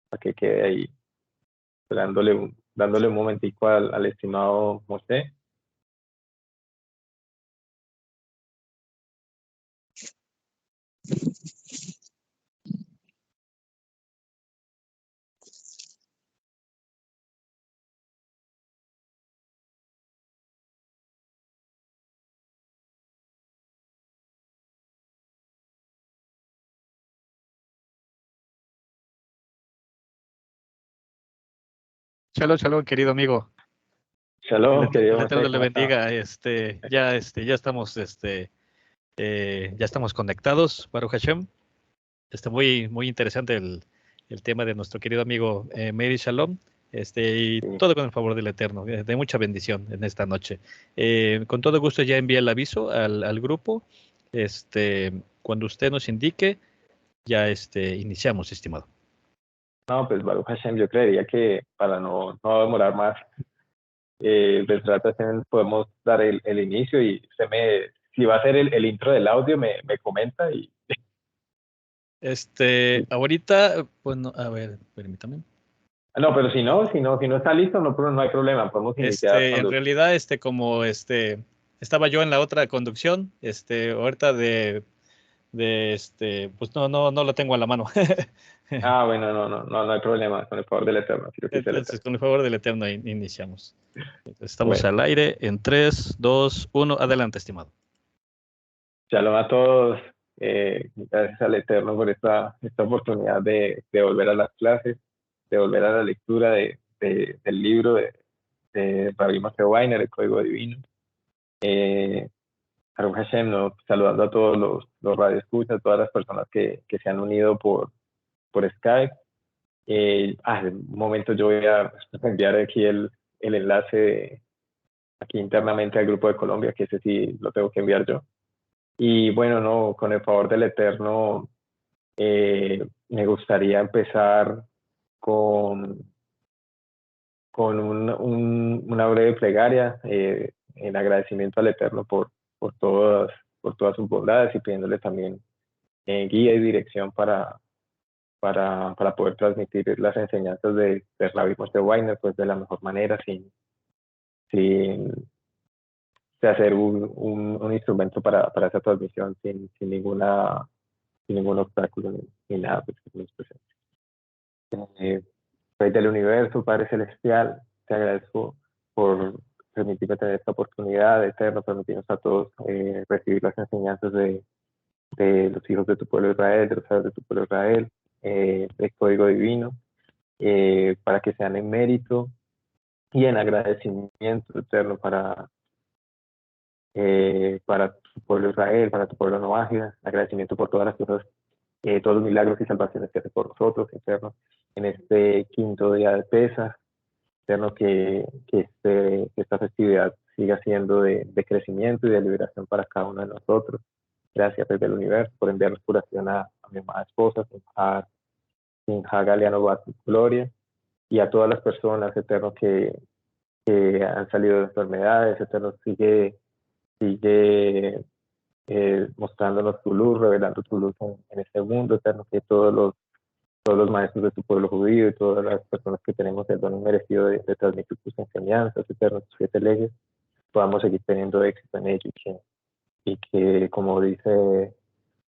para que quede ahí dándole un momentico al estimado José. Shalom, querido amigo. Shalom, querido El Eterno José, le ¿cómo está? bendiga. Ya estamos conectados, Baruch Hashem. Muy, muy interesante el tema de nuestro querido amigo Meir Shalom. Y Sí. todo con el favor del Eterno, de mucha bendición en esta noche. Con todo gusto ya envié el aviso al grupo. Cuando usted nos indique, ya iniciamos, estimado. No, pues Baruch Hashem, yo creería que para no demorar más, podemos dar el inicio y si va a ser el intro del audio, me comenta y Ahorita, bueno, a ver, permítame. no, pero si no está listo, no hay problema, podemos iniciar En cuando. realidad, como estaba yo en la otra conducción, ahorita pues no lo tengo a la mano. Ah, bueno, no hay problema, con el favor del Eterno, si lo quise el Entonces, Eterno. con el favor del Eterno, iniciamos. Estamos Bueno, al aire en 3, 2, 1. Adelante, estimado. shalom a todos, gracias al Eterno por esta oportunidad de volver a las clases, de volver a la lectura del libro de Rabbi Moshe Weiner, El Código Divino. Baruch Hashem, ¿no? Saludando a todos los radioescuchas, a todas las personas que se han unido por Skype. En un momento yo voy a enviar aquí el enlace aquí internamente al grupo de Colombia, que ese sí lo tengo que enviar yo. Y bueno, no, con el favor del Eterno, me gustaría empezar con una breve plegaria en agradecimiento al Eterno por todas sus bondades y pidiéndole también guía y dirección para poder transmitir las enseñanzas de Rabbi Moshe Weiner pues de la mejor manera, sin hacer un instrumento para esa transmisión sin ningún obstáculo ni nada. Pues, Rey del universo, Padre celestial, te agradezco por permitirme tener esta oportunidad, Eterno, permitirnos a todos recibir las enseñanzas de los hijos de tu pueblo Israel, de los sabios de tu pueblo Israel, del código divino, para que sean en mérito y en agradecimiento eterno para tu pueblo Israel, para tu pueblo Noágida, agradecimiento por todas las cosas, todos los milagros y salvaciones que haces por nosotros, eterno, en este quinto día de Pesaj, eterno, que esta festividad siga siendo de crecimiento y de liberación para cada uno de nosotros. Gracias desde el universo por enviarnos curación a mi amada esposa, Simha Galeano Gloria, y a todas las personas, eterno, que han salido de enfermedades, eterno, sigue mostrándonos tu luz, revelando tu luz en este mundo, eterno, que todos los maestros de tu pueblo judío y todas las personas que tenemos el don inmerecido de transmitir tus enseñanzas, eterno, tus 7 leyes, podamos seguir teniendo éxito en ello y que como dice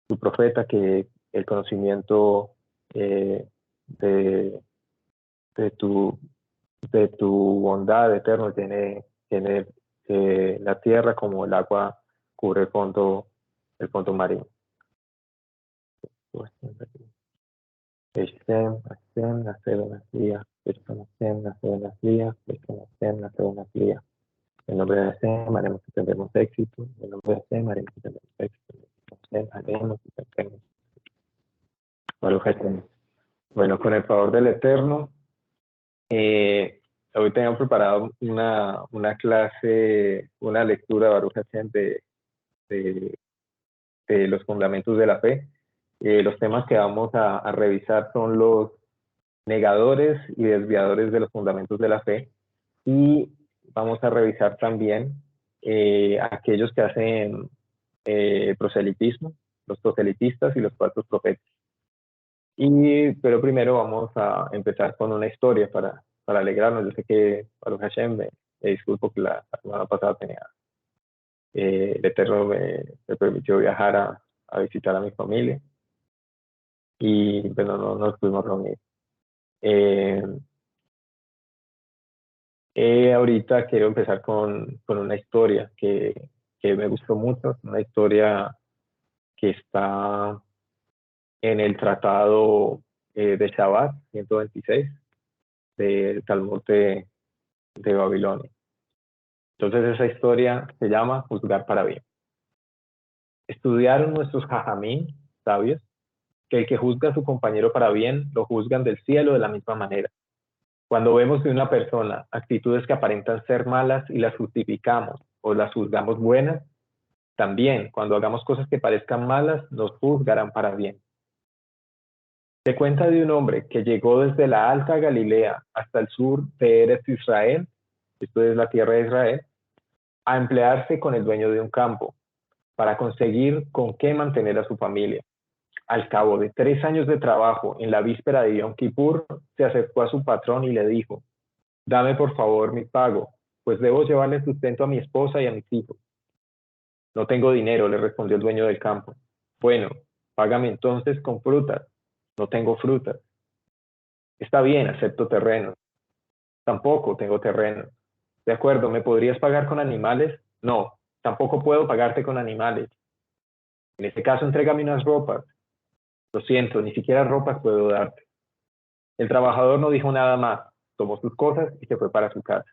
tu profeta, que el conocimiento de, de, tu, de tu bondad eterno tiene la tierra como el agua cubre el fondo marino. Hashem, Hashem, nacer una cría, Hashem, nacer una cría, Hashem, nacer una cría. En nombre de Hashem haremos que tendremos éxito, en nombre de Hashem haremos que tendremos éxito, en nombre de Hashem haremos que tendremos éxito. Bueno, con el favor del Eterno, hoy tenemos preparado una clase, una lectura de Baruch Hashem de los fundamentos de la fe. Los temas que vamos a revisar son los negadores y desviadores de los fundamentos de la fe, y vamos a revisar también aquellos que hacen proselitismo, los proselitistas y los falsos profetas. Pero primero vamos a empezar con una historia para alegrarnos. Yo sé que Baruch Hashem, me disculpo que la semana pasada el Eterno me permitió viajar a visitar a mi familia y bueno, no nos pudimos reunir. Ahorita quiero empezar con una historia que me gustó mucho, una historia que está en el tratado de Shabbat 126 del Talmud de Babilonia. Entonces esa historia se llama Juzgar para bien. Estudiaron nuestros jajamín, sabios, que el que juzga a su compañero para bien, lo juzgan del cielo de la misma manera. Cuando vemos de una persona actitudes que aparentan ser malas y las justificamos o las juzgamos buenas, también cuando hagamos cosas que parezcan malas, nos juzgarán para bien. Se cuenta de un hombre que llegó desde la Alta Galilea hasta el sur de Eretz Israel, esto es la tierra de Israel, a emplearse con el dueño de un campo para conseguir con qué mantener a su familia. Al cabo de 3 años de trabajo, en la víspera de Yom Kippur, se acercó a su patrón y le dijo: dame por favor mi pago, pues debo llevarle sustento a mi esposa y a mis hijos. No tengo dinero, le respondió el dueño del campo. Bueno, págame entonces con frutas. No tengo frutas. Está bien, acepto terrenos. Tampoco tengo terrenos. De acuerdo, ¿me podrías pagar con animales? No, tampoco puedo pagarte con animales. En ese caso, entrégame unas ropas. Lo siento, ni siquiera ropas puedo darte. El trabajador no dijo nada más, tomó sus cosas y se fue para su casa.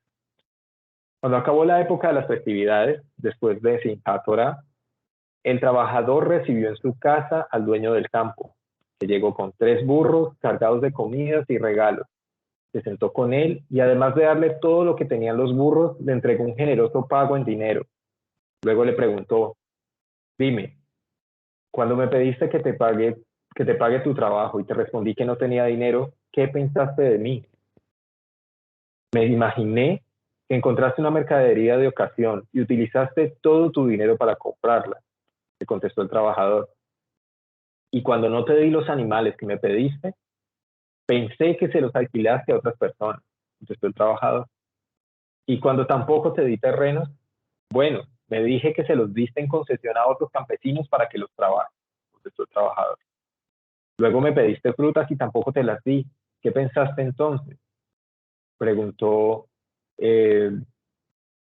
Cuando acabó la época de las festividades, después de Simchat Torah, el trabajador recibió en su casa al dueño del campo, que llegó con 3 burros cargados de comidas y regalos. Se sentó con él y además de darle todo lo que tenían los burros, le entregó un generoso pago en dinero. Luego le preguntó: dime, cuando me pediste que te pague tu trabajo y te respondí que no tenía dinero, ¿qué pensaste de mí? Me imaginé que encontraste una mercadería de ocasión y utilizaste todo tu dinero para comprarla, le contestó el trabajador. Y cuando no te di los animales que me pediste, pensé que se los alquilaste a otras personas, contestó el trabajador. Y cuando tampoco te di terrenos, bueno, me dije que se los diste en concesión a otros campesinos para que los trabajen, contestó el trabajador. Luego me pediste frutas y tampoco te las di. ¿Qué pensaste entonces? Preguntó eh,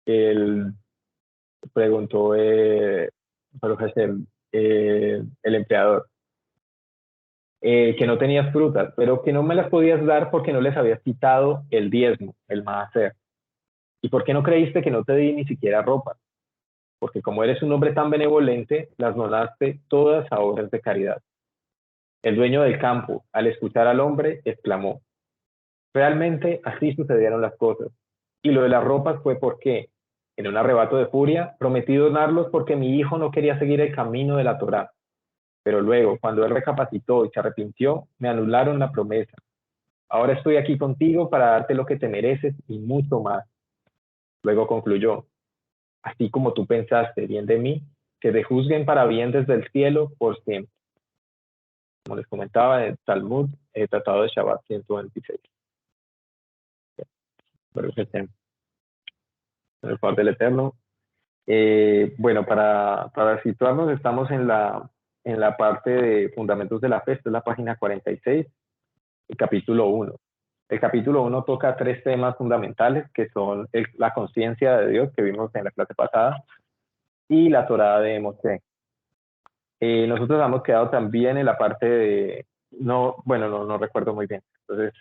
el preguntó el empleador. Que no tenías frutas, pero que no me las podías dar porque no les habías quitado el diezmo, el maaser. ¿Y por qué no creíste que no te di ni siquiera ropa? Porque como eres un hombre tan benevolente, las donaste todas a obras de caridad. El dueño del campo, al escuchar al hombre, exclamó: realmente así sucedieron las cosas. Y lo de las ropas fue porque, en un arrebato de furia, prometí donarlos porque mi hijo no quería seguir el camino de la Torá. Pero luego, cuando él recapacitó y se arrepintió, me anularon la promesa. Ahora estoy aquí contigo para darte lo que te mereces y mucho más. Luego concluyó: así como tú pensaste bien de mí, que te juzguen para bien desde el cielo por siempre. Como les comentaba, en el Talmud, el Tratado de Shabbat 126. Pero en el favor del Eterno. Bueno, para situarnos, estamos en la parte de Fundamentos de la Fe, esta es la página 46, el capítulo 1. El capítulo 1 toca 3 temas fundamentales, que son la conciencia de Dios, que vimos en la clase pasada, y la Torá de Moshe. Nosotros hemos quedado también en la parte de, no recuerdo muy bien. Entonces,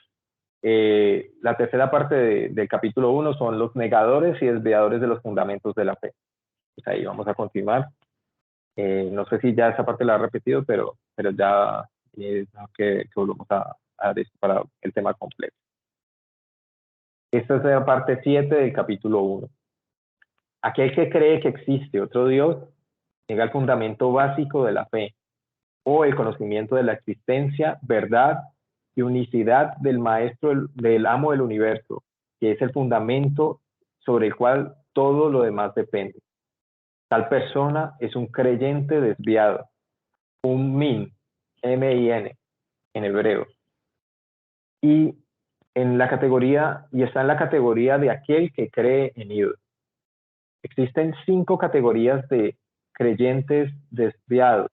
la tercera parte del capítulo 1 son los negadores y desviadores de los fundamentos de la fe. Pues ahí vamos a continuar. No sé si ya esa parte la he repetido, pero ya que volvamos a para el tema completo. Esta es la parte 7 del capítulo 1. Aquel que cree que existe otro Dios niega el fundamento básico de la fe, o el conocimiento de la existencia, verdad y unicidad del maestro, del amo del universo, que es el fundamento sobre el cual todo lo demás depende. Tal persona es un creyente desviado, un min, M-I-N, en hebreo. Y está en la categoría de aquel que cree en ídolos. Existen 5 categorías de creyentes desviados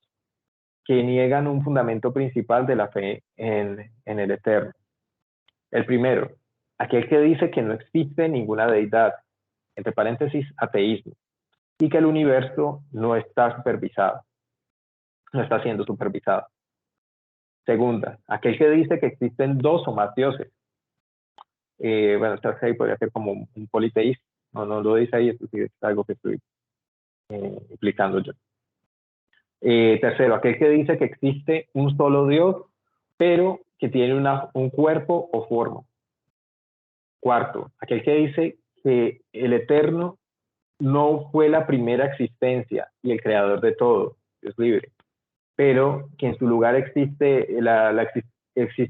que niegan un fundamento principal de la fe en el Eterno. El primero, aquel que dice que no existe ninguna deidad, entre paréntesis, ateísmo, y que el universo no está supervisado, no está siendo supervisado. Segunda, aquel que dice que existen 2 o más dioses. Bueno, esta ahí podría ser como un politeísmo, no lo dice ahí, esto sí es algo que estoy explicando yo. Tercero, aquel que dice que existe un solo Dios, pero que tiene un cuerpo o forma. Cuarto, aquel que dice que el Eterno no fue la primera existencia y el creador de todo, Dios libre, pero que en su lugar existe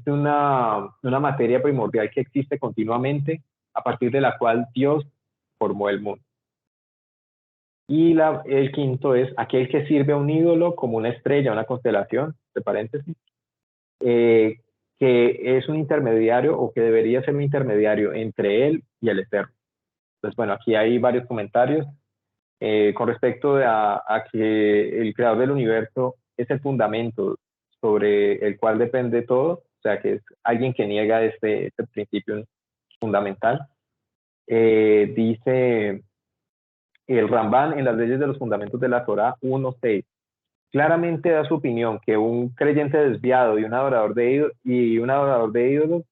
una materia primordial que existe continuamente, a partir de la cual Dios formó el mundo. Y el quinto es aquel que sirve a un ídolo como una estrella, una constelación, de paréntesis, que es un intermediario o que debería ser un intermediario entre él y el Eterno. Entonces, bueno, aquí hay varios comentarios con respecto a que el creador del universo es el fundamento sobre el cual depende todo, o sea, que es alguien que niega este principio fundamental. Dice el Rambán en las leyes de los fundamentos de la Torá 1.6, claramente da su opinión que un creyente desviado y un adorador de ídolos,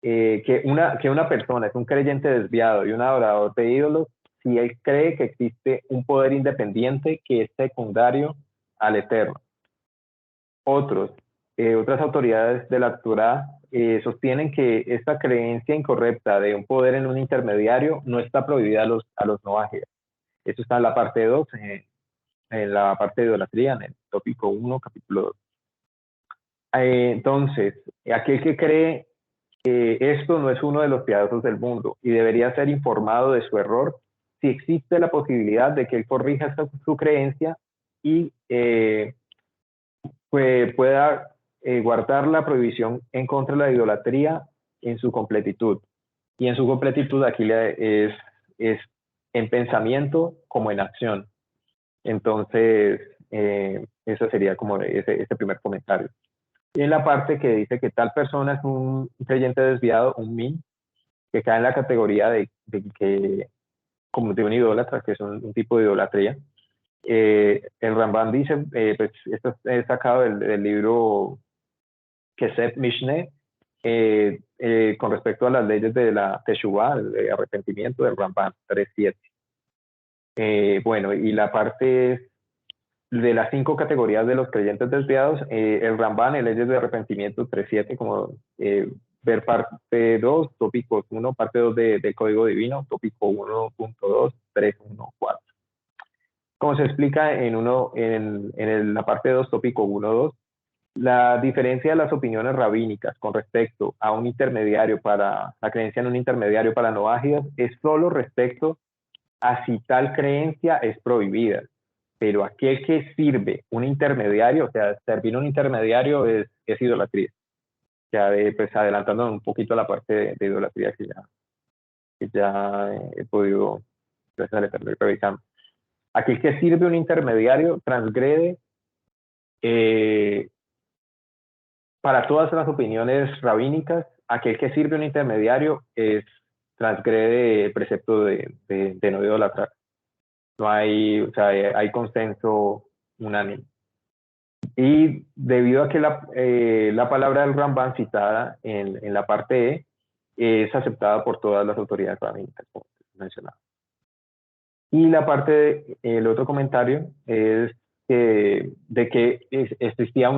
que una persona es un creyente desviado y un adorador de ídolos si él cree que existe un poder independiente que es secundario al Eterno. Otras autoridades de la Torá sostienen que esta creencia incorrecta de un poder en un intermediario no está prohibida a los noágidas. Eso está en la parte 2, en la parte de idolatría, en el tópico 1, capítulo 2. Entonces, aquel que cree que esto no es uno de los piadosos del mundo y debería ser informado de su error, si existe la posibilidad de que él corrija su creencia y pueda guardar la prohibición en contra de la idolatría en su completitud. Y en su completitud aquí es en pensamiento como en acción. Entonces, eso sería como ese primer comentario. Y en la parte que dice que tal persona es un creyente desviado, un min, que cae en la categoría como de un idólatra, que es un tipo de idolatría. El Rambam dice, pues esto es sacado del libro Kesef Mishneh, con respecto a las leyes de la Teshuvah, el arrepentimiento del Rambam 3.7. Bueno, y la parte de las 5 categorías de los creyentes desviados, el Rambam en leyes de arrepentimiento 3.7, como ver parte 2, tópicos 1, parte 2 del Código Divino, tópico 1.2, 3.1.4. Como se explica en la parte 2, tópico 1.2, la diferencia de las opiniones rabínicas con respecto a un intermediario la creencia en un intermediario para noágidas es solo respecto a si tal creencia es prohibida. Pero aquel que sirve un intermediario, o sea, servir un intermediario es idolatría. Ya pues adelantando un poquito la parte de idolatría que ya he podido revisar. Aquel que sirve un intermediario transgrede para todas las opiniones rabínicas, aquel que sirve un intermediario transgrede el precepto de no idolatrar. No hay, o sea, hay consenso unánime. Y debido a que la palabra del Rambam citada en la parte E es aceptada por todas las autoridades rabínicas, como mencionaba. Y el otro comentario es de que existía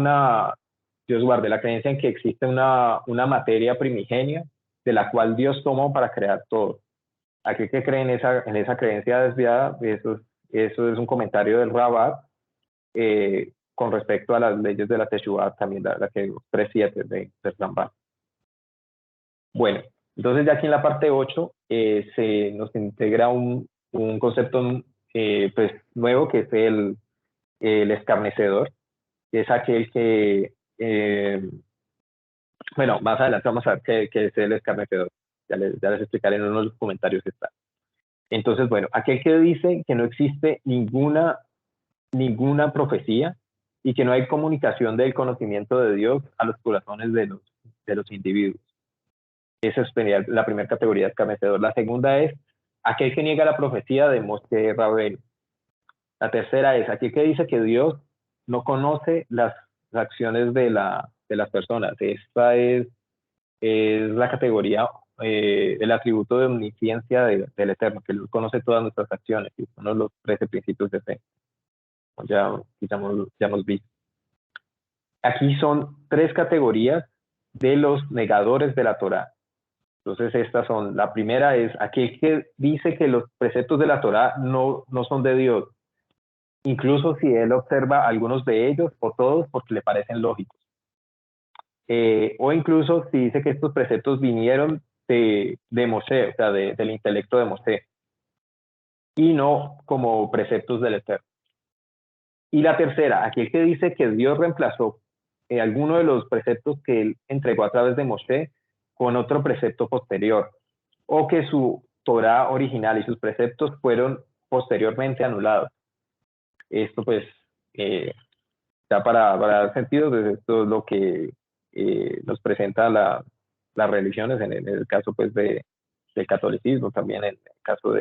Dios guarde, la creencia en que existe una materia primigenia de la cual Dios tomó para crear todo. Aquel que cree en esa creencia desviada, eso es un comentario del Rabat con respecto a las leyes de la Teshuvah, también la que 3.7 de Rambam. Bueno, entonces ya aquí en la parte 8 se nos integra un concepto pues nuevo, que es el escarnecedor, que es aquel que Bueno, más adelante vamos a ver qué es el escarnecedor. Ya les explicaré en unos comentarios que están. Entonces, bueno, aquel que dice que no existe ninguna profecía y que no hay comunicación del conocimiento de Dios a los corazones de los individuos. Esa sería la primera categoría de escarnecedor. La segunda es aquel que niega la profecía de Moshe Rabbeinu. La tercera es aquel que dice que Dios no conoce las acciones de las personas. Esta es la categoría, el atributo de omnisciencia del Eterno, que Él conoce todas nuestras acciones, y uno de los 13 principios de fe. Ya hemos visto. Aquí son 3 categorías de los negadores de la Torá. Entonces, estas son, la primera es aquel que dice que los preceptos de la Torá no son de Dios, incluso si él observa algunos de ellos o todos porque le parecen lógicos. O incluso si dice que estos preceptos vinieron de Moshe, o sea, del intelecto de Moshe, y no como preceptos del Eterno. Y la tercera, aquel que dice que Dios reemplazó alguno de los preceptos que él entregó a través de Moshe con otro precepto posterior, o que su Torá original y sus preceptos fueron posteriormente anulados. Esto pues, ya para dar sentido, pues esto es lo que nos presenta las religiones en el caso pues del catolicismo, también en el caso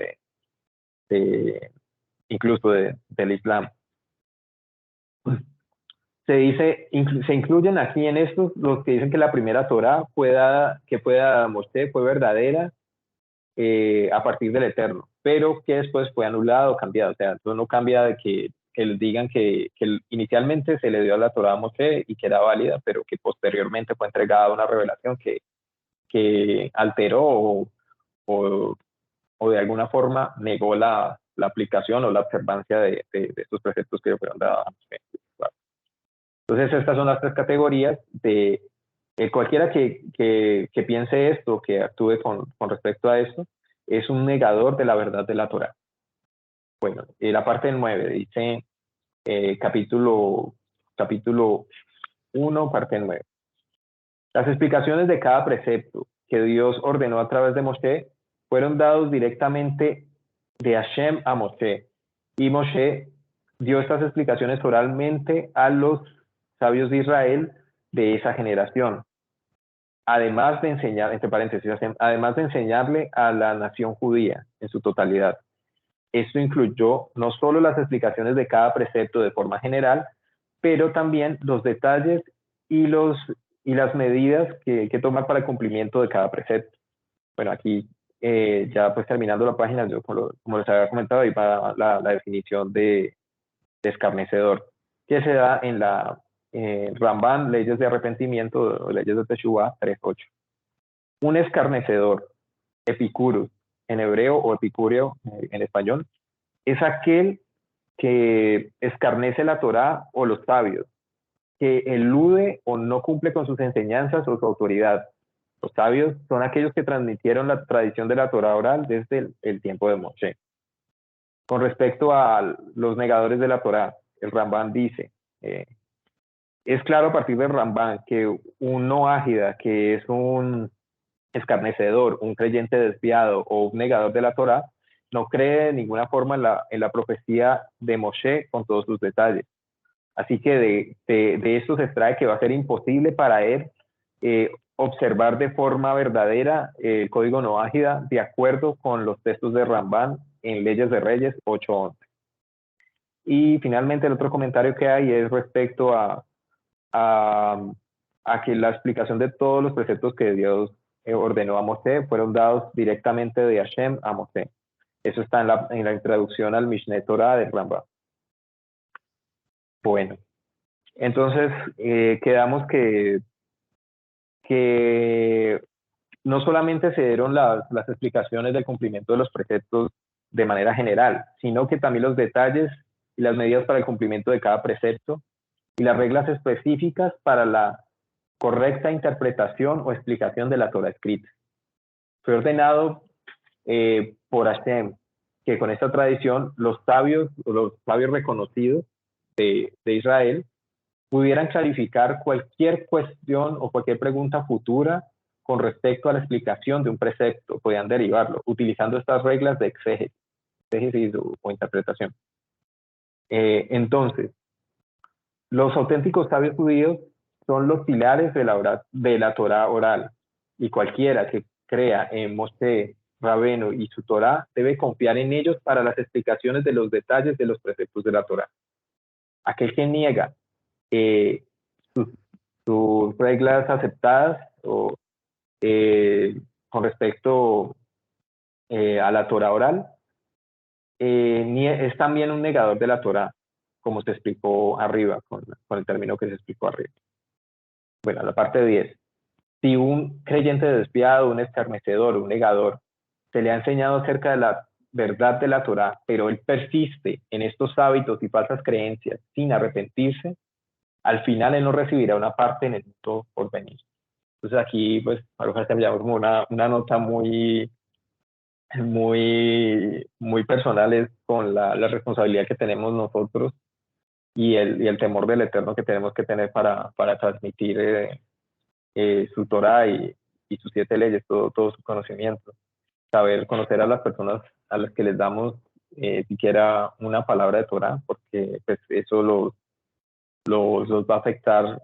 incluso del Islam. Se incluyen aquí en estos los que dicen que la primera Torá que Moshe fue verdadera a partir del Eterno, pero que después fue anulado o cambiado. O sea, esto no cambia de que les digan que inicialmente se le dio a la Torá a Moshe y que era válida, pero que posteriormente fue entregada una revelación que alteró o de alguna forma negó la aplicación o la observancia de estos preceptos que fueron dados a Moshe. Entonces, estas son las 3 categorías de cualquiera que piense esto, que actúe con respecto a esto, es un negador de la verdad de la Torá. Bueno, la parte 9 dice, capítulo 1, parte 9. Las explicaciones de cada precepto que Dios ordenó a través de Moshe fueron dados directamente de Hashem a Moshe. Y Moshe dio estas explicaciones oralmente a los sabios de Israel de esa generación. Además de enseñar, entre paréntesis, además de enseñarle a la nación judía en su totalidad. Esto incluyó no solo las explicaciones de cada precepto de forma general, pero también los detalles y las medidas que tomar para el cumplimiento de cada precepto. Bueno, aquí ya pues terminando la página, yo como les había comentado, ahí va la definición de escarnecedor, que se da en la Ramban, Leyes de Arrepentimiento o Leyes de Teshuvah 3.8. Un escarnecedor, epicurus en hebreo o epicúreo en español, es aquel que escarnece la Torá o los sabios, que elude o no cumple con sus enseñanzas o su autoridad. Los sabios son aquellos que transmitieron la tradición de la Torá oral desde el tiempo de Moshe. Con respecto a los negadores de la Torá, el Ramban dice, es claro a partir del Ramban que un no ágida, que es un escarnecedor, un creyente desviado o un negador de la Torá, no cree de ninguna forma en la profecía de Moshe con todos sus detalles. Así que de esto se extrae que va a ser imposible para él observar de forma verdadera el código noágida de acuerdo con los textos de Ramban en Leyes de Reyes 8.11. Y finalmente el otro comentario que hay es respecto a que la explicación de todos los preceptos que Dios ordenó a Moshe fueron dados directamente de Hashem a Moshe. Eso está en la introducción al Mishneh Torah de Rambam. Bueno, entonces quedamos que no solamente se dieron las explicaciones del cumplimiento de los preceptos de manera general, sino que también los detalles y las medidas para el cumplimiento de cada precepto y las reglas específicas para la correcta interpretación o explicación de la Torah escrita. Fue ordenado por Hashem que con esta tradición los sabios reconocidos de Israel pudieran clarificar cualquier cuestión o cualquier pregunta futura con respecto a la explicación de un precepto, podían derivarlo, utilizando estas reglas de exégesis o interpretación. Entonces, los auténticos sabios judíos son los pilares de la Torá oral, y cualquiera que crea en Moshe Rabenu y su Torá debe confiar en ellos para las explicaciones de los detalles de los preceptos de la Torá. Aquel que niega sus reglas aceptadas o, con respecto a la Torá oral, es también un negador de la Torá, como se explicó arriba, con el término que se explicó arriba. Bueno, la parte 10. Si un creyente despiadado, un escarnecedor, un negador, se le ha enseñado acerca de la verdad de la Torá, pero él persiste en estos hábitos y falsas creencias sin arrepentirse, al final él no recibirá una parte en el mundo por venir. Entonces aquí, pues, Baruch Hashem, ya como una nota muy personal es con la responsabilidad que tenemos nosotros y el temor del Eterno que tenemos que tener para transmitir su Torah y sus 7 leyes, todo su conocimiento. Saber conocer a las personas a las que les damos siquiera una palabra de Torah, porque pues, eso los va a afectar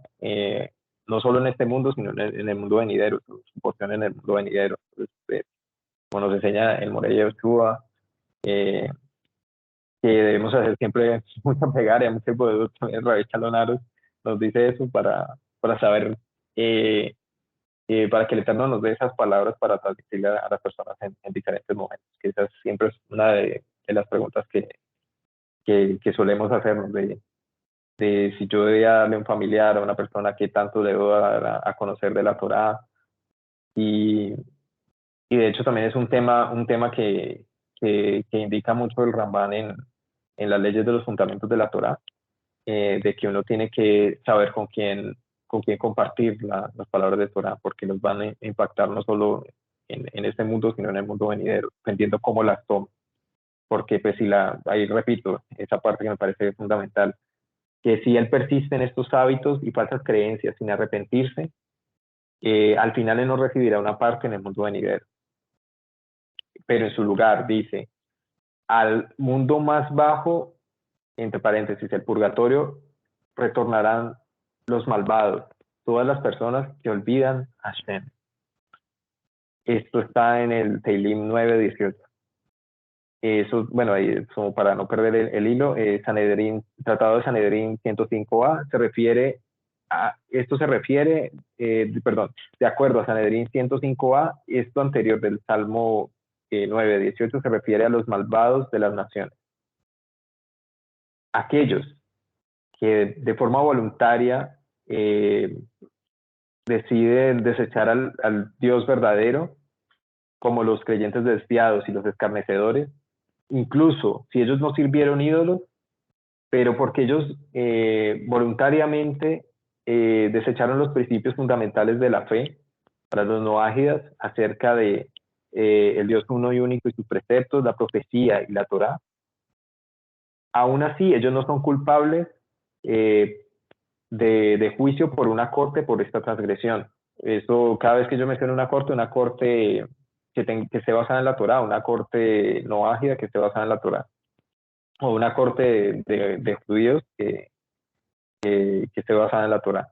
no solo en este mundo, sino en el mundo venidero, su porción en el mundo venidero. Entonces, como nos enseña el Morey Yoshua, que debemos hacer siempre mucha plegaria, mucho poder, también Rabbi Chalonaros nos dice eso para saber, para que el Eterno nos dé esas palabras para transmitirle a las personas en diferentes momentos, que esa siempre es una de las preguntas que solemos hacernos, de si yo debía darle a un familiar, a una persona, qué tanto debo dar a conocer de la Torá, y de hecho también es un tema que indica mucho el Ramban en las leyes de los fundamentos de la Torá, de que uno tiene que saber con quién compartir las palabras de Torá, porque nos van a impactar no solo en este mundo, sino en el mundo venidero, dependiendo cómo las tomo. Porque pues ahí repito, esa parte que me parece fundamental, que si él persiste en estos hábitos y falsas creencias sin arrepentirse, al final él no recibirá una parte en el mundo venidero. Pero en su lugar dice, al mundo más bajo, entre paréntesis, el purgatorio, retornarán los malvados, todas las personas que olvidan a Hashem. Esto está en el Teilim 9:18. Eso, bueno, ahí, como para no perder el hilo, Tratado de Sanedrín 105a de acuerdo a Sanedrín 105a, esto anterior del Salmo 9:18 se refiere a los malvados de las naciones. Aquellos que de forma voluntaria deciden desechar al Dios verdadero, como los creyentes despiadados y los escarnecedores, incluso si ellos no sirvieron ídolos, pero porque ellos voluntariamente desecharon los principios fundamentales de la fe, para los noágidas, acerca de el Dios uno y único y sus preceptos, la profecía y la Torá. Aún así, ellos no son culpables de juicio por una corte por esta transgresión. Eso, cada vez que yo menciono una corte que esté basada en la Torá, una corte noágida que esté basada en la Torá, o una corte de judíos que esté basada en la Torá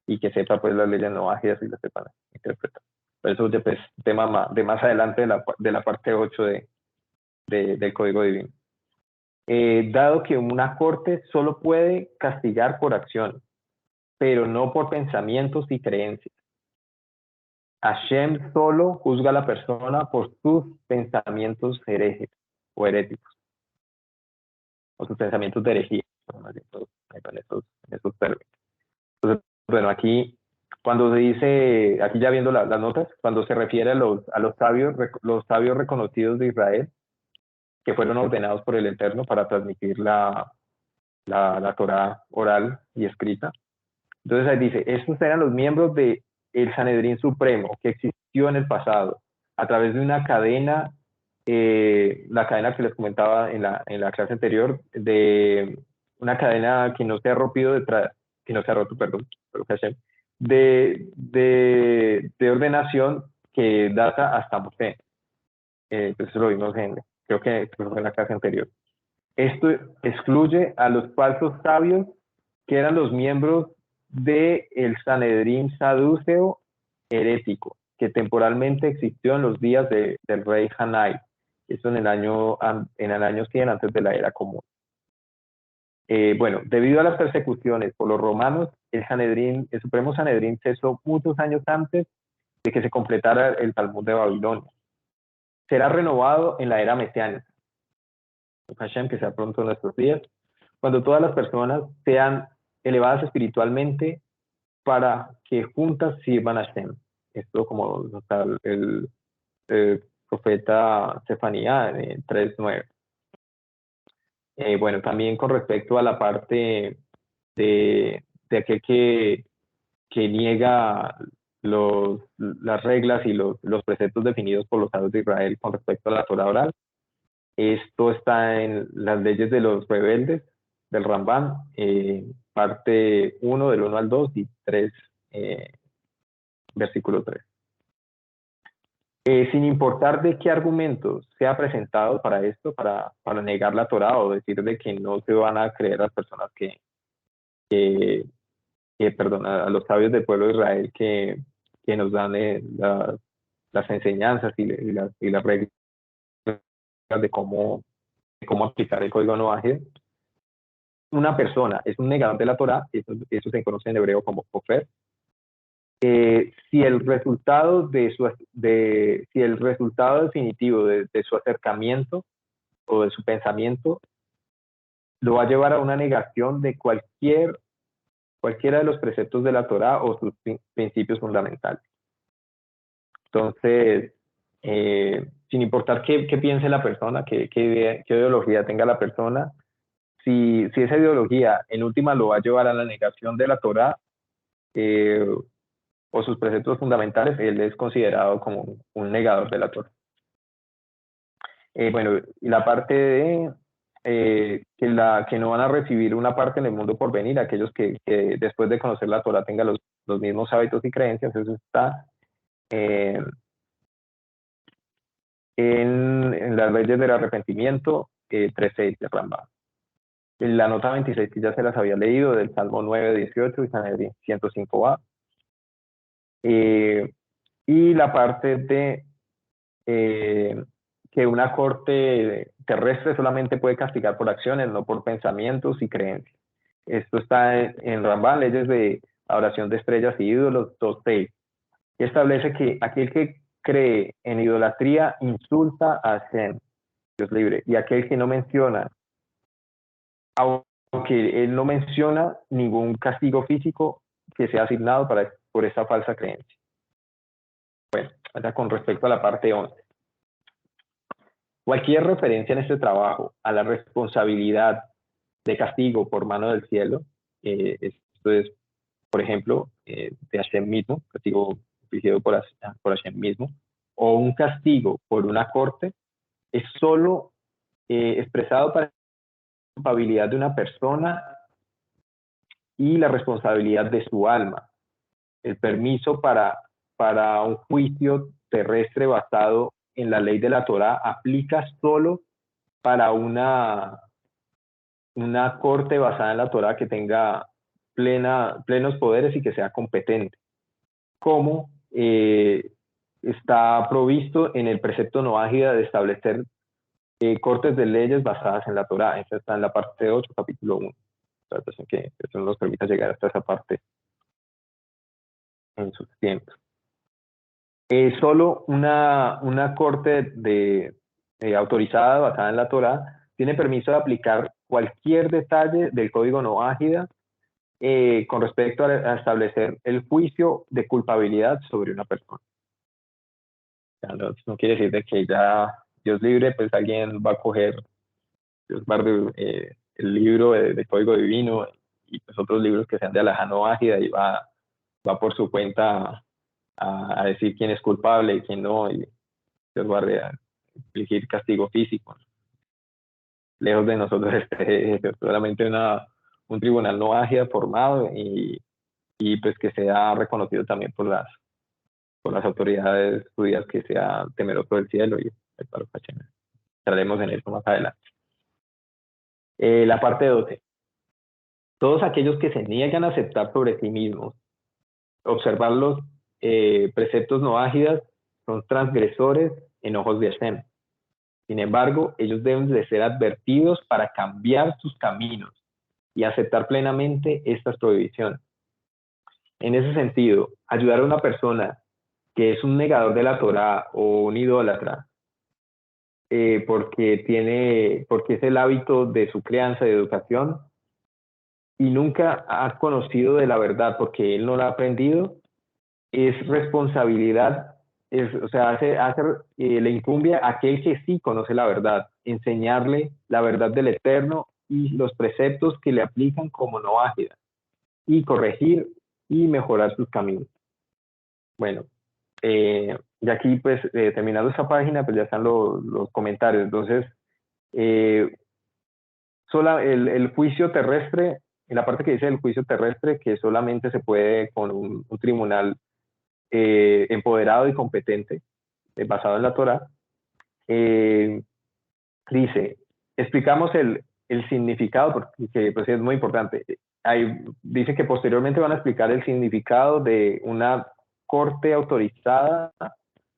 y que sepa pues las leyes noágidas y las sepan interpretar. Pero eso es pues, tema de más adelante de la parte 8 del Código Divino. Dado que una corte solo puede castigar por acción, pero no por pensamientos y creencias. Hashem solo juzga a la persona por sus pensamientos herejes o heréticos, o sus pensamientos de herejía, en esos términos. Entonces, bueno, aquí, cuando se dice, aquí ya viendo las notas, cuando se refiere a los sabios reconocidos de Israel, que fueron ordenados por el Eterno para transmitir la Torá oral y escrita. Entonces ahí dice, estos eran los miembros del Sanedrín Supremo que existió en el pasado, a través de una cadena, la cadena que les comentaba en la clase anterior, de una cadena que no se ha rompido y no se ha roto, perdón, de ordenación que data hasta Moshe. Entonces lo vimos creo que fue en la clase anterior. Esto excluye a los falsos sabios que eran los miembros del Sanedrín saduceo herético, que temporalmente existió en los días del rey Hanai, esto en el año 100 antes de la era común. Bueno, debido a las persecuciones por los romanos, el Supremo Sanedrín cesó muchos años antes de que se completara el Talmud de Babilonia. Será renovado en la era mesiánica, Hashem, que sea pronto en nuestros días, cuando todas las personas sean elevadas espiritualmente para que juntas sirvan a Hashem. Esto como nota el profeta Sefanía en 3:9. Bueno, también con respecto a la parte de aquel que niega las reglas y los preceptos definidos por los sabios de Israel con respecto a la Torah oral. Esto está en las leyes de los rebeldes del Rambam, parte 1 del 1 al 2 y 3, versículo 3. Sin importar de qué argumentos sea presentado para esto, para negar la Torah o decir de que no se van a creer las personas a los sabios del pueblo de Israel que nos dan las enseñanzas y las reglas de cómo aplicar el código Noahide. Una persona es un negador de la Torah, eso se conoce en hebreo como kofer. Si el resultado definitivo de su acercamiento o de su pensamiento lo va a llevar a una negación de cualquiera de los preceptos de la Torah o sus principios fundamentales. Entonces, sin importar qué piense la persona, qué ideología tenga la persona, si esa ideología en última lo va a llevar a la negación de la Torah o sus preceptos fundamentales, él es considerado como un negador de la Torah. Bueno, y la parte de que no van a recibir una parte en el mundo por venir, aquellos que después de conocer la Torah tengan los mismos hábitos y creencias, eso está en las leyes del arrepentimiento 3.6 de Rambam. En la nota 26 que ya se las había leído, del Salmo 9.18 y Sanedrín 105a. Y la parte de que una corte terrestre solamente puede castigar por acciones, no por pensamientos y creencias. Esto está en Rambam, leyes de adoración de estrellas y ídolos 2.6. Y establece que aquel que cree en idolatría insulta a Hashem, Dios libre, y aquel que no menciona, aunque él no menciona ningún castigo físico que sea asignado por esa falsa creencia. Bueno, ahora con respecto a la parte 11. Cualquier referencia en este trabajo a la responsabilidad de castigo por mano del cielo, esto es, por ejemplo, de Hashem mismo, castigo infligido por Hashem mismo, o un castigo por una corte, es solo expresado para la culpabilidad de una persona y la responsabilidad de su alma. El permiso para un juicio terrestre basado en la ley de la Torah aplica solo para una corte basada en la Torah que tenga plenos poderes y que sea competente, como está provisto en el precepto Noahide de establecer cortes de leyes basadas en la Torah. Eso está en la parte 8, capítulo 1. Entonces, que eso nos permita llegar hasta esa parte en sus tiempos. Solo una corte autorizada basada en la Torah tiene permiso de aplicar cualquier detalle del código Noahide con respecto a establecer el juicio de culpabilidad sobre una persona. No quiere decir de que ya Dios libre, pues alguien va a coger Dios guarde, el libro de código divino y pues otros libros que sean de alajá Noahide y va por su cuenta a decir quién es culpable y quién no, y Dios guarde a infligir castigo físico. Lejos de nosotros solamente un tribunal no ágida formado y pues que sea reconocido también por las autoridades judías, que sea temeroso del cielo y el paro Hashem. Entraremos en eso más adelante. La parte 12. Todos aquellos que se niegan a aceptar sobre sí mismos, observar los preceptos no ágidas, son transgresores en ojos de Hashem. Sin embargo, ellos deben de ser advertidos para cambiar sus caminos y aceptar plenamente estas prohibiciones. En ese sentido, ayudar a una persona que es un negador de la Torá o un idólatra, porque es el hábito de su crianza y educación, y nunca ha conocido de la verdad porque él no la ha aprendido, es responsabilidad, le incumbe a aquel que sí conoce la verdad, enseñarle la verdad del Eterno y los preceptos que le aplican como no ágida, y corregir y mejorar sus caminos. Bueno, y aquí pues terminando esta página, pues ya están los comentarios. Entonces, el juicio terrestre, en la parte que dice el juicio terrestre, que solamente se puede con un tribunal empoderado y competente, basado en la Torá, dice, explicamos el significado, porque pues, es muy importante. Dice que posteriormente van a explicar el significado de una corte autorizada,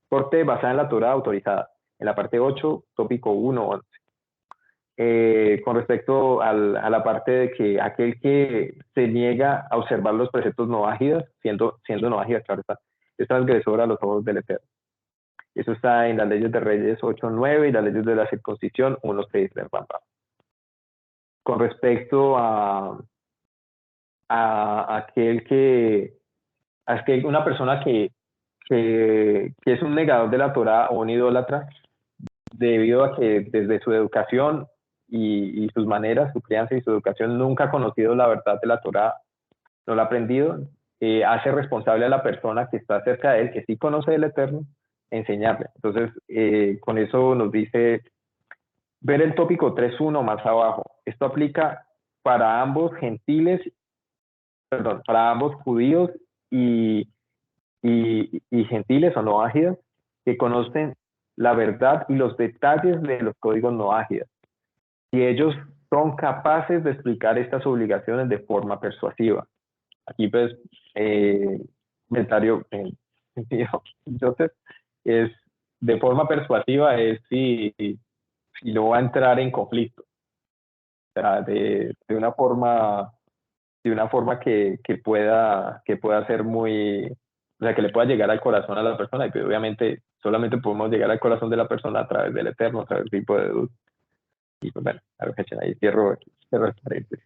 corte basada en la Torá autorizada, en la parte 8, tópico 1, con respecto a la parte de que aquel que se niega a observar los preceptos no ágidas, siendo no ágidas, claro está, es transgresor a los ojos del Eterno. Eso está en las leyes de Reyes 8.9 y las leyes de la circuncisión 1.6 del Rambam. Con respecto a una persona que es un negador de la Torá o un idólatra, debido a que desde su educación y sus maneras, su crianza y su educación, nunca ha conocido la verdad de la Torá, no la ha aprendido, hace responsable a la persona que está cerca de él, que sí conoce el Eterno, enseñarle. Entonces, con eso nos dice, ver el tópico 3.1 más abajo. Esto aplica para ambos para ambos judíos y gentiles o no ágidas, que conocen la verdad y los detalles de los códigos no ágidas. Y ellos son capaces de explicar estas obligaciones de forma persuasiva. Aquí pues, comentario Joseph, es de forma persuasiva, es si no va a entrar en conflicto. O sea, de una forma que pueda ser muy, o sea, que le pueda llegar al corazón a la persona, y que obviamente solamente podemos llegar al corazón de la persona a través del Eterno, a través del tipo de luz. Y pues bueno, ahí cierro el paréntesis.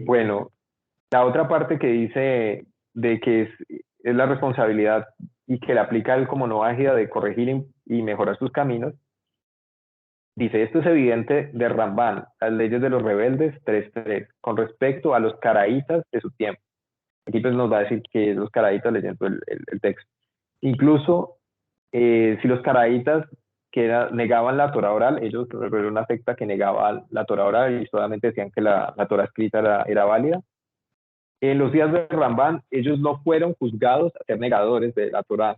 Bueno, la otra parte que dice de que es la responsabilidad y que le aplica él como no ágida de corregir y mejorar sus caminos, dice, esto es evidente de Rambán, las leyes de los rebeldes 3.3, con respecto a los caraítas de su tiempo. Aquí pues nos va a decir que los caraítas leyendo el texto. Incluso si los caraítas negaban la Torah oral, ellos eran una secta que negaba la Torah oral y solamente decían que la Torah escrita era válida. En los días de Rambán, ellos no fueron juzgados a ser negadores de la Torah,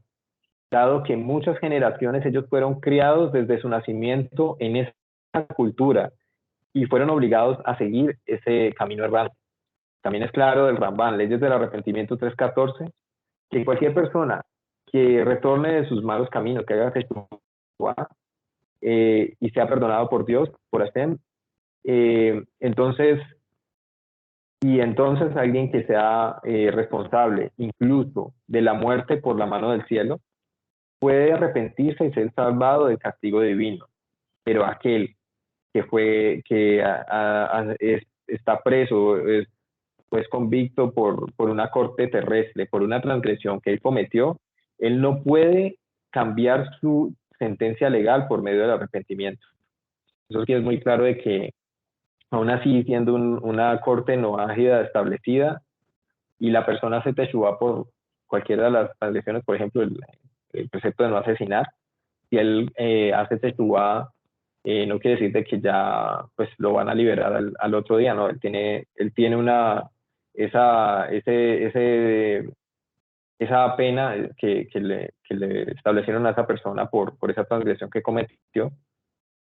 dado que en muchas generaciones ellos fueron criados desde su nacimiento en esa cultura y fueron obligados a seguir ese camino errante. También es claro del Rambán, Leyes del Arrepentimiento 3.14, que cualquier persona que retorne de sus malos caminos, que haga teshuvá, y sea perdonado por Dios, por Hashem, entonces alguien que sea responsable incluso de la muerte por la mano del cielo, puede arrepentirse y ser salvado del castigo divino. Pero aquel que está preso, pues convicto por una corte terrestre, por una transgresión que él cometió, él no puede cambiar su sentencia legal por medio del arrepentimiento. Eso sí es muy claro de que, aún así, siendo una corte no ágida establecida, y la persona hace teshuvá por cualquiera de las transgresiones, por ejemplo, el precepto de no asesinar, si él hace teshuvá no quiere decir de que ya pues lo van a liberar al otro día, ¿no? Él tiene esa pena que le establecieron a esa persona por esa transgresión que cometió.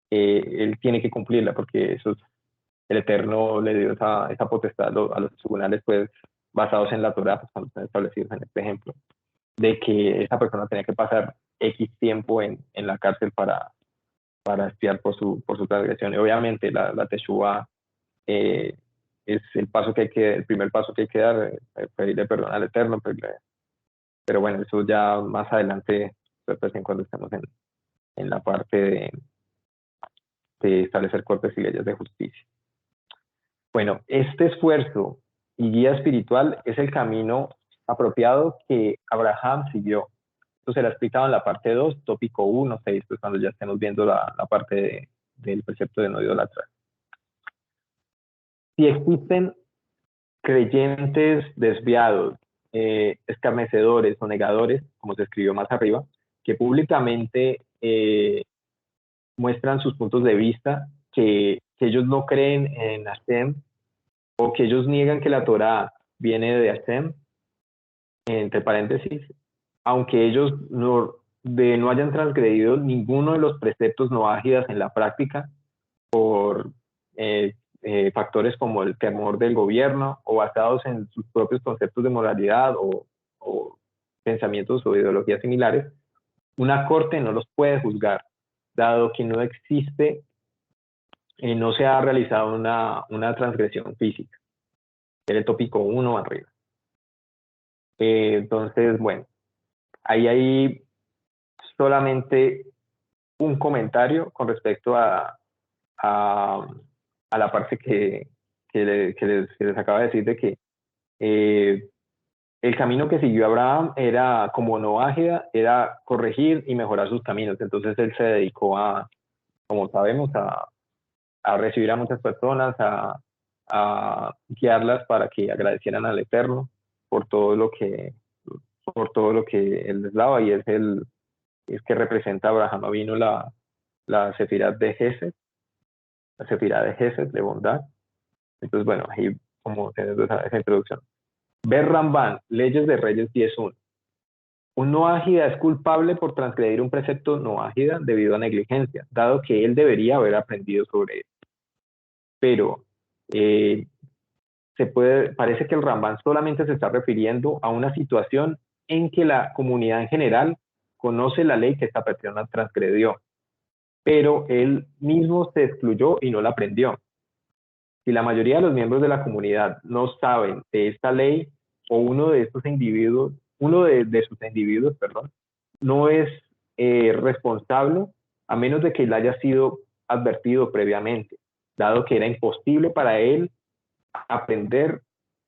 Él tiene que cumplirla porque el Eterno le dio esa potestad a los tribunales, pues basados en la Torá, pues cuando están establecidos en este ejemplo, de que esa persona tenía que pasar X tiempo en la cárcel para expiar por su transgresión. Y obviamente la Teshuvá es el primer paso que hay que dar, pedirle perdón al Eterno, pero bueno, eso ya más adelante, pues cuando estemos en la parte de establecer cortes y leyes de justicia. Bueno, este esfuerzo y guía espiritual es el camino apropiado que Abraham siguió. Esto se lo explicado en la parte 2, tópico 1, 6, pues cuando ya estemos viendo la parte del precepto de no idolatrar. Si existen creyentes desviados, escarnecedores o negadores, como se escribió más arriba, que públicamente muestran sus puntos de vista, que ellos no creen en Hashem, o que ellos niegan que la Torá viene de Hashem, entre paréntesis, aunque ellos no hayan transgredido ninguno de los preceptos noágidas en la práctica por factores como el temor del gobierno o basados en sus propios conceptos de moralidad o pensamientos o ideologías similares, una corte no los puede juzgar, dado que no existe, no se ha realizado una transgresión física. Era el tópico 1 arriba. Entonces, bueno, ahí hay solamente un comentario con respecto a la parte que les acaba de decir de que el camino que siguió Abraham era como Noágida, era corregir y mejorar sus caminos. Entonces él se dedicó como sabemos, a recibir a muchas personas, a guiarlas para que agradecieran al Eterno por todo lo que él les daba, y es que representa a Abraham Avinu la Sefirá de Gesed, de bondad. Entonces, bueno, ahí como teniendo esa introducción. Ver Ramban, Leyes de Reyes 10.1. Un noágida es culpable por transgredir un precepto noágida debido a negligencia, dado que él debería haber aprendido sobre él. Pero parece que el Ramban solamente se está refiriendo a una situación en que la comunidad en general conoce la ley que esta persona transgredió, pero él mismo se excluyó y no la aprendió. Si la mayoría de los miembros de la comunidad no saben de esta ley, o uno de sus individuos, no es responsable, a menos de que él haya sido advertido previamente, dado que era imposible para él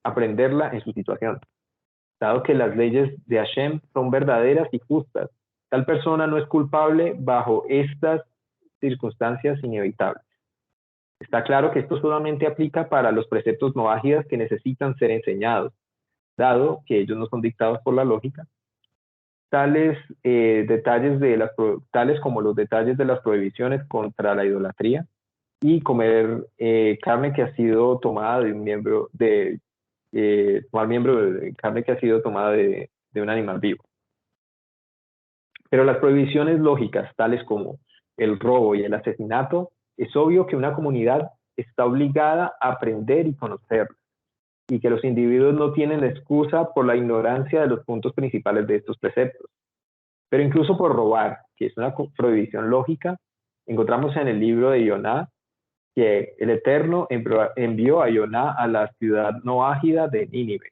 aprenderla en su situación, dado que las leyes de Hashem son verdaderas y justas. Tal persona no es culpable bajo estas circunstancias inevitables. Está claro que esto solamente aplica para los preceptos noágidas que necesitan ser enseñados, dado que ellos no son dictados por la lógica. Tales como los detalles de las prohibiciones contra la idolatría y comer carne que ha sido tomada de un miembro de carne que ha sido tomada de un animal vivo. Pero las prohibiciones lógicas, tales como el robo y el asesinato, es obvio que una comunidad está obligada a aprender y conocerlas, y que los individuos no tienen excusa por la ignorancia de los puntos principales de estos preceptos. Pero incluso por robar, que es una prohibición lógica, encontramos en el libro de Yoná que el Eterno envió a Yoná a la ciudad noágida de Nínive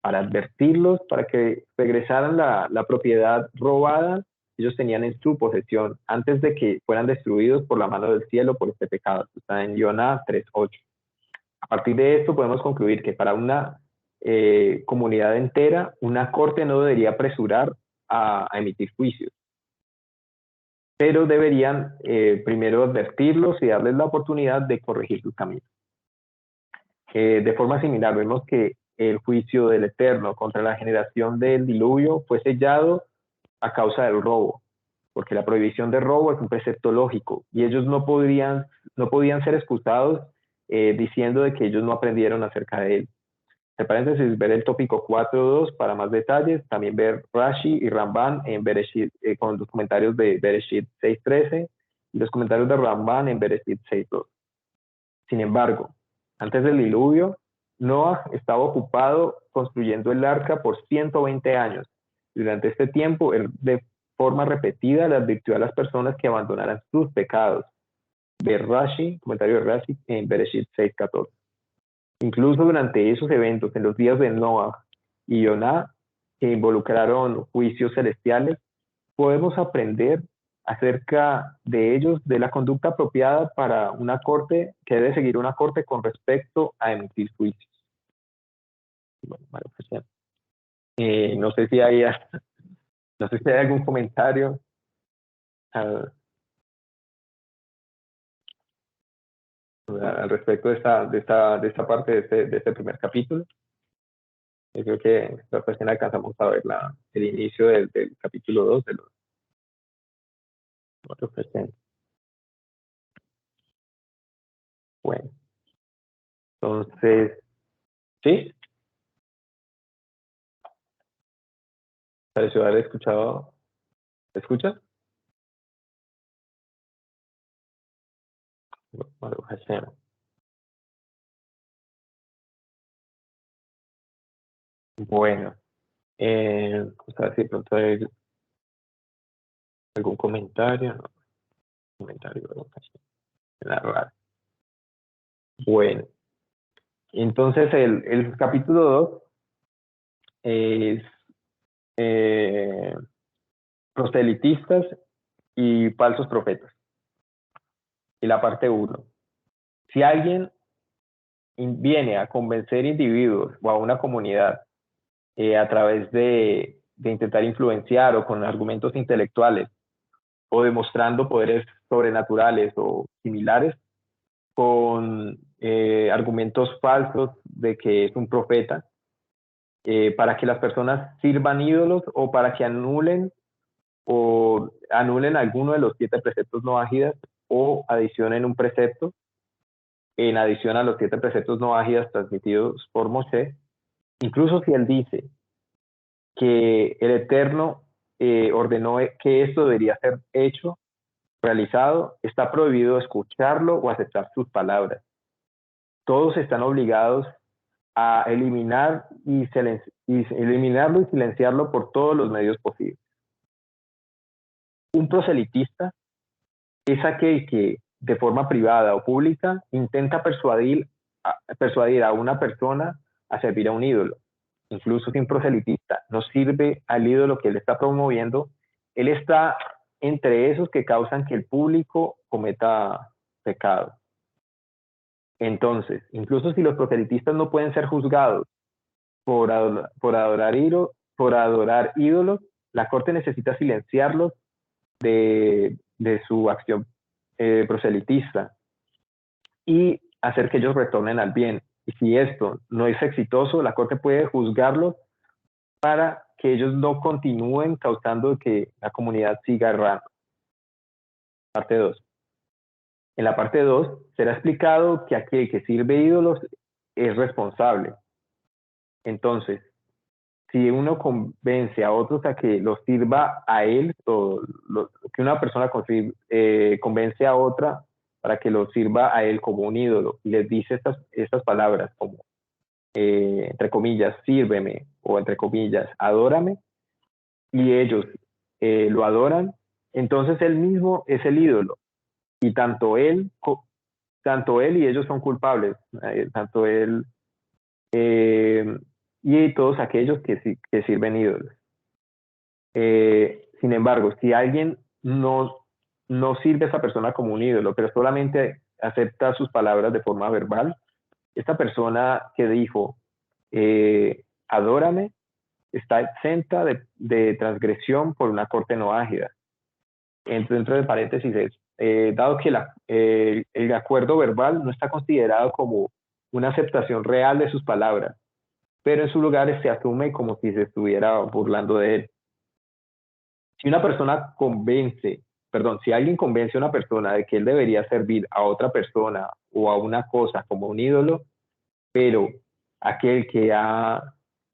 para advertirlos, para que regresaran la propiedad robada que ellos tenían en su posesión antes de que fueran destruidos por la mano del cielo por este pecado. Está en Yoná 3.8. A partir de esto podemos concluir que para una comunidad entera, una corte no debería apresurar a emitir juicios, pero deberían primero advertirlos y darles la oportunidad de corregir sus caminos. De forma similar, vemos que el juicio del Eterno contra la generación del diluvio fue sellado a causa del robo, porque la prohibición de robo es un precepto lógico y ellos no podían ser excusados diciendo de que ellos no aprendieron acerca de él. Entre paréntesis, ver el tópico 4.2 para más detalles, también ver Rashi y Ramban en Bereshit, con los comentarios de Bereshit 6.13 y los comentarios de Ramban en Bereshit 6.2. Sin embargo, antes del diluvio, Noah estaba ocupado construyendo el arca por 120 años. Durante este tiempo, él de forma repetida le advirtió a las personas que abandonaran sus pecados. Ver Rashi, comentario de Rashi en Bereshit 6.14. Incluso durante esos eventos, en los días de Noah y Yoná, que involucraron juicios celestiales, podemos aprender acerca de ellos, de la conducta apropiada para una corte, que debe seguir una corte con respecto a emitir juicios. Bueno, pues no sé si hay algún comentario al respecto de esta parte de este primer capítulo. Yo creo que recién alcanzamos a ver el inicio del capítulo 2 de los otros presentes. Bueno, entonces, ¿sí? Pareció haber escuchado. ¿Escuchas? Baruch Hashem. Bueno, vamos a ver si pronto hay algún comentario. No, comentario, Baruch Hashem. Nada. Bueno, entonces el capítulo 2 es proselitistas y falsos profetas. Y la parte 1. Si alguien viene a convencer individuos o a una comunidad a través de intentar influenciar o con argumentos intelectuales o demostrando poderes sobrenaturales o similares con argumentos falsos de que es un profeta, para que las personas sirvan ídolos o para que anulen alguno de los 7 preceptos noágidas o adicionen un precepto en adición a los 7 preceptos noágidas transmitidos por Moshe. Incluso si él dice que el Eterno ordenó que esto debería ser hecho, realizado, está prohibido escucharlo o aceptar sus palabras. Todos están obligados a eliminarlo y silenciarlo por todos los medios posibles. Un proselitista es aquel que, de forma privada o pública, intenta persuadir a una persona a servir a un ídolo. Incluso si un proselitista no sirve al ídolo que él está promoviendo, él está entre esos que causan que el público cometa pecado. Entonces, incluso si los proselitistas no pueden ser juzgados por adorar ídolos, la corte necesita silenciarlos de su acción proselitista y hacer que ellos retornen al bien. Y si esto no es exitoso, la corte puede juzgarlos para que ellos no continúen causando que la comunidad siga errando. Parte 2. En la parte 2 será explicado que aquel que sirve ídolos es responsable. Entonces, si uno convence a otros a que los sirva a él, o que una persona convence a otra para que lo sirva a él como un ídolo, y les dice estas palabras como, entre comillas, sírveme, o entre comillas, adórame, y ellos lo adoran, entonces él mismo es el ídolo, y tanto él y ellos son culpables, tanto él y todos aquellos que sirven ídolos. Sin embargo, si alguien no sirve a esa persona como un ídolo, pero solamente acepta sus palabras de forma verbal, esta persona que dijo, adórame, está exenta de transgresión por una corte noágida. Dentro de paréntesis es, dado que el acuerdo verbal no está considerado como una aceptación real de sus palabras, pero en su lugar se asume como si se estuviera burlando de él. Si una persona convence, perdón, si alguien convence a una persona de que él debería servir a otra persona o a una cosa como un ídolo, pero aquel que ha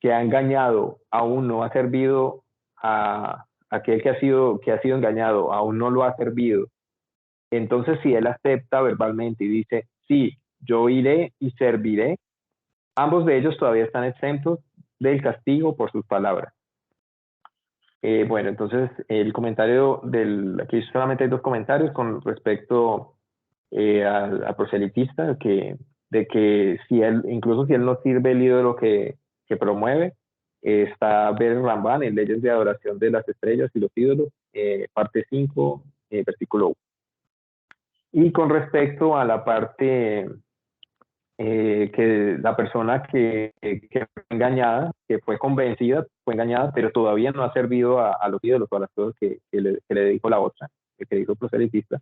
engañado aún no ha servido a aquel que ha sido engañado, aún no lo ha servido. Entonces, si él acepta verbalmente y dice, sí, yo iré y serviré, ambos de ellos todavía están exentos del castigo por sus palabras. Bueno, entonces el comentario aquí solamente hay dos comentarios con respecto al proselitista, de que si él, incluso si él no sirve el ídolo que promueve, está Ber Ramban en Leyes de Adoración de las Estrellas y los Ídolos, parte 5, versículo 1. Y con respecto a la parte que la persona que fue engañada, que fue convencida, fue engañada, pero todavía no ha servido a los ídolos o a las cosas que le dijo la otra, que dijo el proselitista.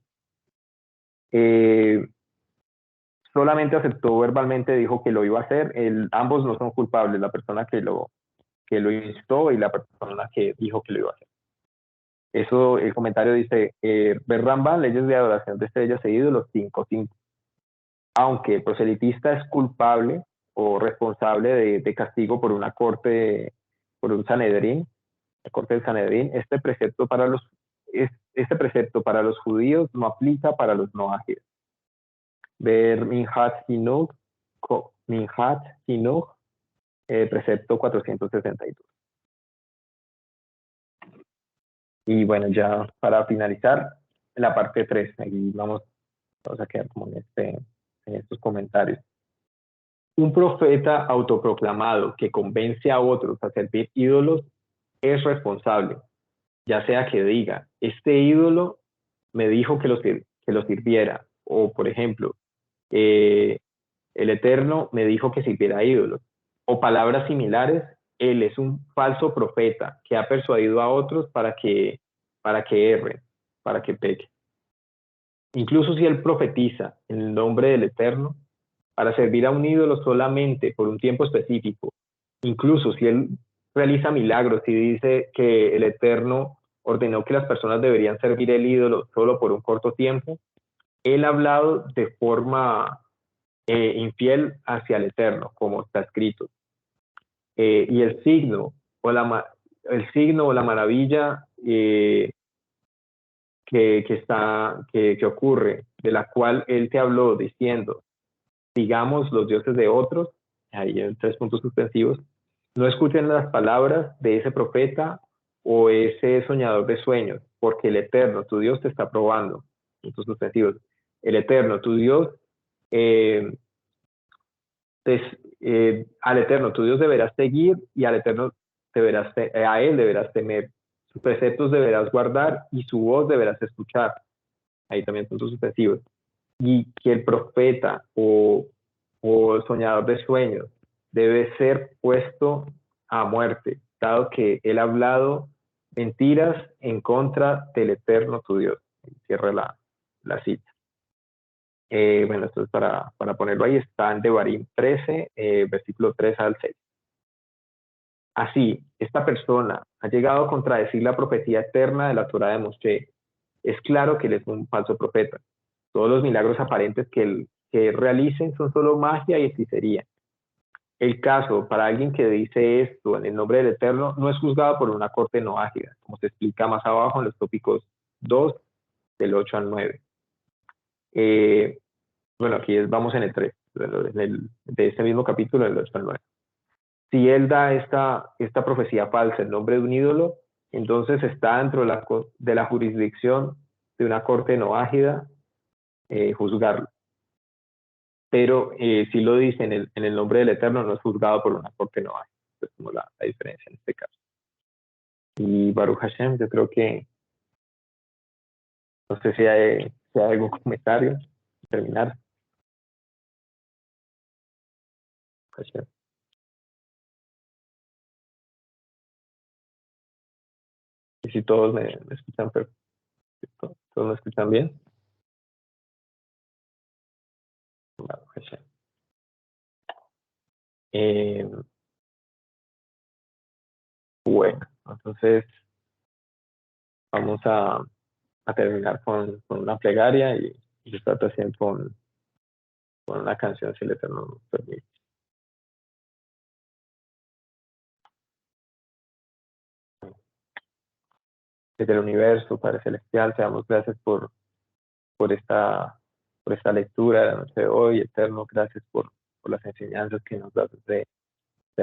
Solamente aceptó verbalmente, dijo que lo iba a hacer. Ambos no son culpables, la persona que lo instó y la persona que dijo que lo iba a hacer. Eso, el comentario dice, Ber Ramban, Leyes de Adoración de Estrellas e Ídolos 5.5. Aunque el proselitista es culpable o responsable de castigo por una corte, por un Sanedrín, la corte del Sanedrín, este precepto para los judíos no aplica para los no ágiles. Ver Minhat Hinuch, precepto 462. Y bueno, ya para finalizar, la parte 3, aquí vamos a quedar como en estos comentarios. Un profeta autoproclamado que convence a otros a servir ídolos es responsable, ya sea que diga, este ídolo me dijo que lo sirviera, o por ejemplo, el Eterno me dijo que sirviera a ídolos, o palabras similares, él es un falso profeta que ha persuadido a otros para que erren, para que pequen. Incluso si él profetiza en el nombre del Eterno, para servir a un ídolo solamente por un tiempo específico, incluso si él realiza milagros y dice que el Eterno ordenó que las personas deberían servir el ídolo solo por un corto tiempo, él ha hablado de forma infiel hacia el Eterno, como está escrito. Y el signo o la maravilla que ocurre, de la cual él te habló diciendo, sigamos los dioses de otros, ahí en 3 puntos suspensivos, no escuchen las palabras de ese profeta o ese soñador de sueños, porque el Eterno, tu Dios, te está probando. Puntos suspensivos. El Eterno, tu Dios, al Eterno, tu Dios deberás seguir y al Eterno a Él deberás temer. Sus preceptos deberás guardar y su voz deberás escuchar. Ahí también puntos suspensivos. Y que el profeta o el soñador de sueños debe ser puesto a muerte, dado que él ha hablado mentiras en contra del Eterno tu Dios. Cierra la cita. Bueno, esto es para ponerlo ahí, está en Devarim 13, versículo 3 al 6. Así, esta persona ha llegado a contradecir la profecía eterna de la Torá de Moshe. Es claro que él es un falso profeta. Todos los milagros aparentes que realicen son solo magia y hechicería. El caso para alguien que dice esto en el nombre del Eterno no es juzgado por una corte no ágida, como se explica más abajo en los tópicos 2, del 8 al 9. Bueno, aquí vamos en el 3, de este mismo capítulo, del 8 al 9. Si él da esta profecía falsa en nombre de un ídolo, entonces está dentro de la jurisdicción de una corte no ágida juzgarlo. Pero si lo dice en el nombre del Eterno, no es juzgado por una corte no ágida. Es como la diferencia en este caso. Y Baruch Hashem, yo creo que, no sé si hay algún comentario, terminar. Hashem. Y si todos me escuchan perfecto, todos me escuchan bien. Baruch Hashem. Bueno, entonces vamos a terminar con una plegaria y esta ocasión con una canción, si el Eterno nos permite. Desde el universo, Padre Celestial, te damos gracias por esta lectura de la noche de hoy. Eterno, gracias por las enseñanzas que nos das de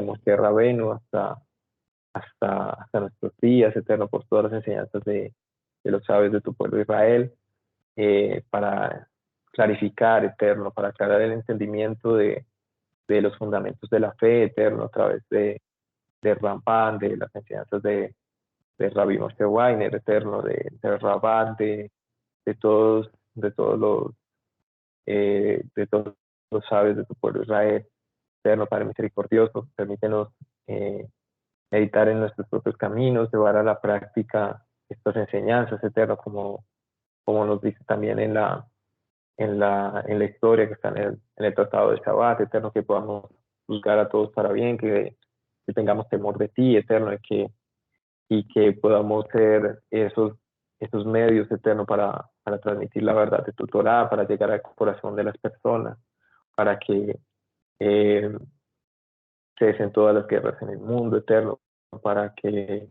Moshe Rabbeinu hasta nuestros días. Eterno, por todas las enseñanzas de los sabios de tu pueblo Israel, para clarificar, Eterno, para aclarar el entendimiento de los fundamentos de la fe, Eterno, a través de Ramban, de las enseñanzas de Rabbi Moshe Weiner, Eterno, de Rabat, de todos de todos los sabios de tu pueblo Israel. Eterno, Padre misericordioso, permítenos meditar en nuestros propios caminos, llevar a la práctica estas enseñanzas, Eterno, como nos dice también en la historia que está en el Tratado de Shabbat, Eterno, que podamos juzgar a todos para bien, que tengamos temor de ti, Eterno, y que podamos ser esos medios, Eterno, para transmitir la verdad de tu Torah, para llegar al corazón de las personas, para que cesen todas las guerras en el mundo, Eterno, para que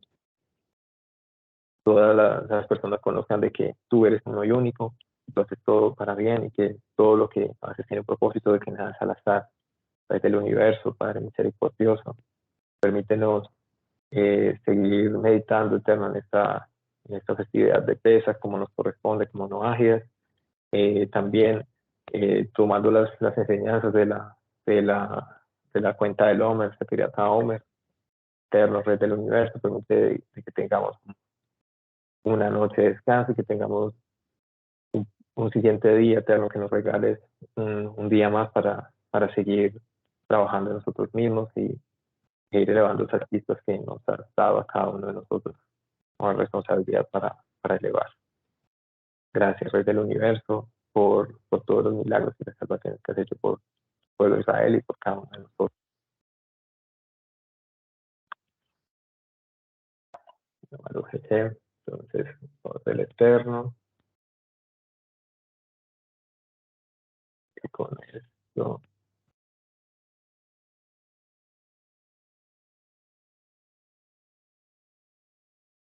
todas las personas conozcan de que tú eres uno y único, tú haces todo para bien y que todo lo que haces tiene un propósito, de que nada es al azar. Desde el universo, Padre misericordioso, permítenos seguir meditando, Eterno, en esta festividad de Pesach, como nos corresponde, como no ágidas, también tomando las enseñanzas de la cuenta del Omer, Sefirata Omer, Eterno Rey del Universo, permite que tengamos una noche de descanso y que tengamos un siguiente día, Eterno, que nos regales un día más para seguir trabajando en nosotros mismos y ir elevando esas pistas que nos ha dado a cada uno de nosotros con responsabilidad para elevar. Gracias, Rey del Universo, por todos los milagros y las salvaciones que has hecho por el pueblo de Israel y por cada uno de nosotros. Entonces, por el Eterno, y con esto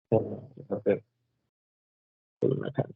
vamos a hacer una canción.